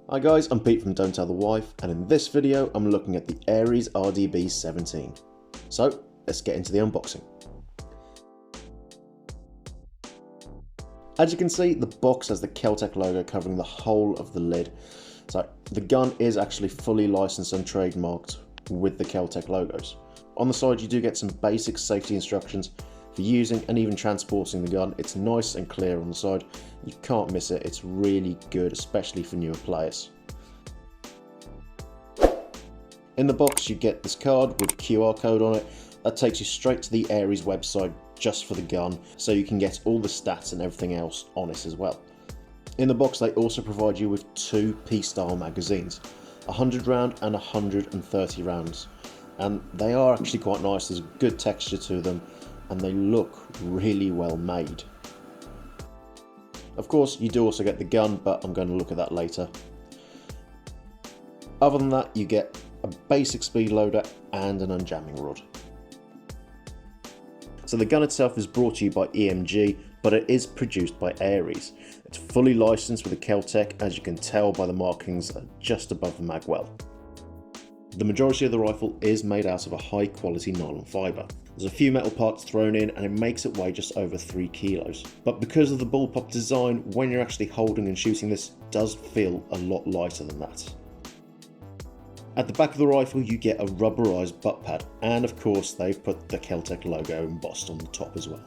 Hi guys, I'm Pete from Don't Tell the Wife, and in this video I'm looking at the AIRSOFT RDB 17. So let's get into the unboxing. As you can see, the box has the Kel-Tec logo covering the whole of the lid. So the gun is actually fully licensed and trademarked with the Kel-Tec logos. On the side you do get some basic safety instructions for using and even transporting the gun. It's nice and clear on the side. You can't miss it. It's really good, especially for newer players. In the box you get this card with QR code on it that takes you straight to the AIRSOFT website just for the gun, so you can get all the stats and everything else on it as well. In the box they also provide you with two P-style magazines, 100 round and 130 rounds, and they are actually quite nice. There's good texture to them and they look really well made. Of course you do also get the gun, but I'm going to look at that later. Other than that, you get a basic speed loader and an unjamming rod. So the gun itself is brought to you by EMG, but it is produced by AIRSOFT. It's fully licensed with a Kel-Tec, as you can tell by the markings just above the mag well. The majority of the rifle is made out of a high quality nylon fibre. There's a few metal parts thrown in and it makes it weigh just over 3 kilos. But because of the bullpup design, when you're actually holding and shooting this, it does feel a lot lighter than that. At the back of the rifle you get a rubberized butt pad, and of course they've put the Kel-Tec logo embossed on the top as well.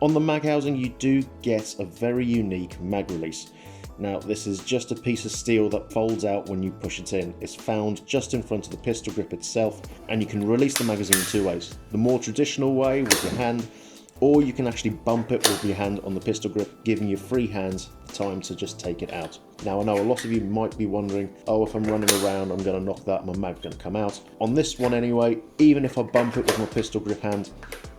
On the mag housing you do get a very unique mag release. Now this is just a piece of steel that folds out when you push it in. It's found just in front of the pistol grip itself, and you can release the magazine in two ways. The more traditional way with your hand, or you can actually bump it with your hand on the pistol grip, giving your free hands the time to just take it out. Now I know a lot of you might be wondering, oh, if I'm running around I'm going to knock that, my mag's going to come out. On this one anyway, even if I bump it with my pistol grip hand,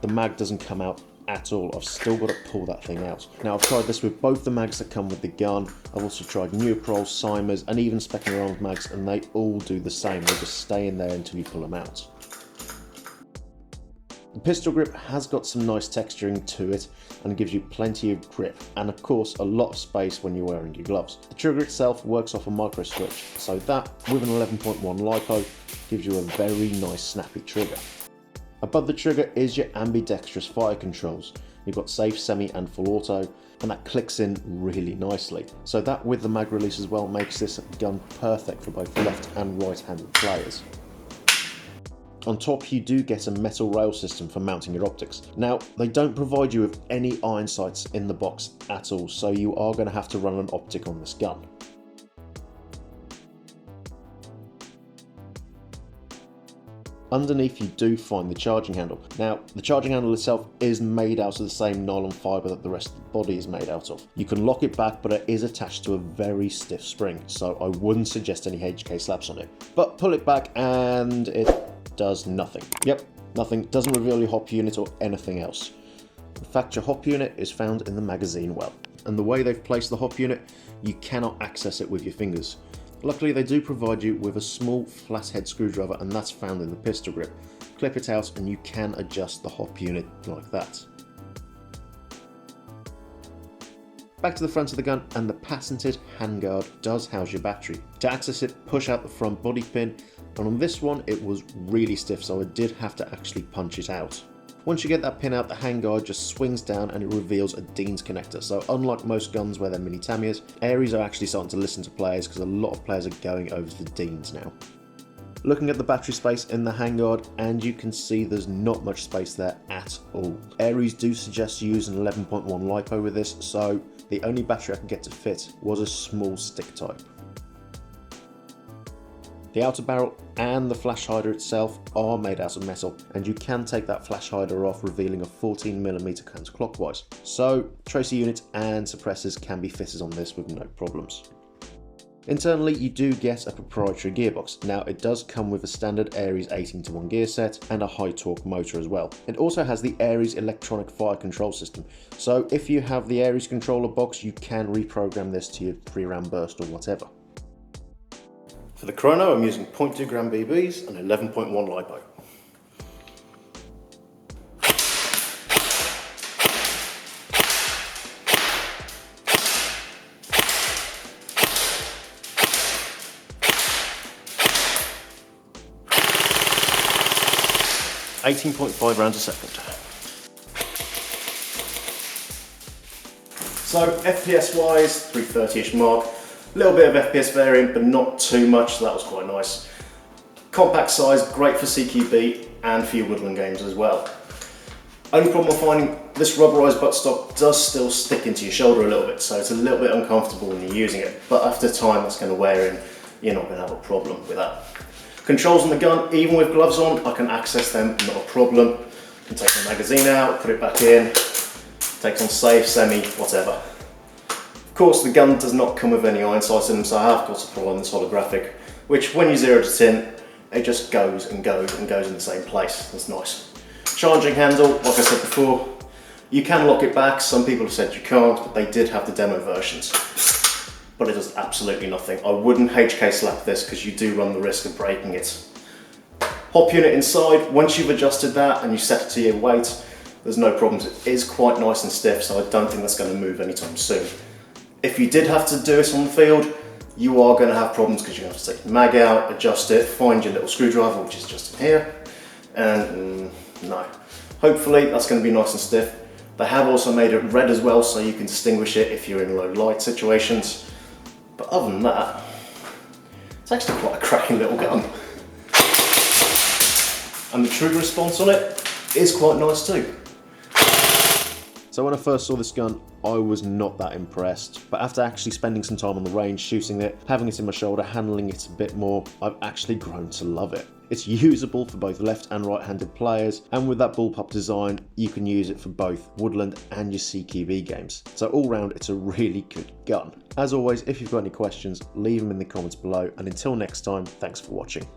the mag doesn't come out at all. I've still got to pull that thing out. Now I've tried this with both the mags that come with the gun. I've also tried Neoprols, Simers and even Spec & Arms mags, and they all do the same. They just stay in there until you pull them out. The pistol grip has got some nice texturing to it and gives you plenty of grip, and of course a lot of space when you're wearing your gloves. The trigger itself works off a micro switch, so that with an 11.1 Lipo gives you a very nice snappy trigger. Above the trigger is your ambidextrous fire controls. You've got safe, semi and full auto, and that clicks in really nicely. So that with the mag release as well makes this gun perfect for both left and right handed players. On top you do get a metal rail system for mounting your optics. Now they don't provide you with any iron sights in the box at all, so you are going to have to run an optic on this gun. Underneath you do find the charging handle. Now the charging handle itself is made out of the same nylon fibre that the rest of the body is made out of. You can lock it back, but it is attached to a very stiff spring, so I wouldn't suggest any HK slaps on it. But pull it back and it does nothing. Yep, nothing. Doesn't reveal your hop unit or anything else. In fact, your hop unit is found in the magazine well, and the way they've placed the hop unit, you cannot access it with your fingers. Luckily they do provide you with a small flathead screwdriver, and that's found in the pistol grip. Clip it out and you can adjust the hop unit like that. Back to the front of the gun, and the patented Handguard does house your battery. To access it, push out the front body pin, and on this one it was really stiff, so I did have to actually punch it out. Once you get that pin out, the handguard just swings down and it reveals a Dean's connector. So unlike most guns where they're mini Tamiya's, AIRSOFT are actually starting to listen to players, because a lot of players are going over to the Deans now. Looking at the battery space in the handguard, and you can see there's not much space there at all. AIRSOFT do suggest you use an 11.1 Lipo with this, so the only battery I could get to fit was a small stick type. The outer barrel and the flash hider itself are made out of metal, and you can take that flash hider off, revealing a 14mm counterclockwise. So tracer units and suppressors can be fitted on this with no problems. Internally you do get a proprietary gearbox. Now it does come with a standard AIRSOFT 18:1 gear set and a high torque motor as well. It also has the AIRSOFT electronic fire control system, so if you have the AIRSOFT controller box you can reprogram this to your 3-round burst or whatever. For the Crono I'm using 0.2 gram BBs and 11.1 Lipo. 18.5 rounds a second. So FPS wise, 330ish mark. A little bit of FPS variant, but not too much, so that was quite nice. Compact size, great for CQB and for your woodland games as well. Only problem I'm finding, this rubberized buttstock does still stick into your shoulder a little bit, so it's a little bit uncomfortable when you're using it, but after time that's going to wear in, you're not going to have a problem with that. Controls on the gun, even with gloves on, I can access them, not a problem. I can take the magazine out, put it back in, takes on safe, semi, whatever. Of course, the gun does not come with any iron sights in them, so I have got to put on this holographic, which when you 0 to 10, it just goes and goes and goes in the same place. That's nice. Charging handle, like I said before, you can lock it back. Some people have said you can't, but they did have the demo versions. But it does absolutely nothing. I wouldn't HK slap this because you do run the risk of breaking it. Hop unit inside, once you've adjusted that and you set it to your weight, there's no problems. It is quite nice and stiff, so I don't think that's going to move anytime soon. If you did have to do it on the field, you are going to have problems because you're going to have to take the mag out, adjust it, find your little screwdriver, which is just in here, and no. Hopefully that's going to be nice and stiff. They have also made it red as well, so you can distinguish it if you're in low light situations. But other than that, it's actually quite a cracking little gun. And the trigger response on it is quite nice too. So when I first saw this gun, I was not that impressed, but after actually spending some time on the range, shooting it, having it in my shoulder, handling it a bit more, I've actually grown to love it. It's usable for both left and right-handed players, and with that bullpup design, you can use it for both woodland and your CQB games. So all round, it's a really good gun. As always, if you've got any questions, leave them in the comments below, and until next time, thanks for watching.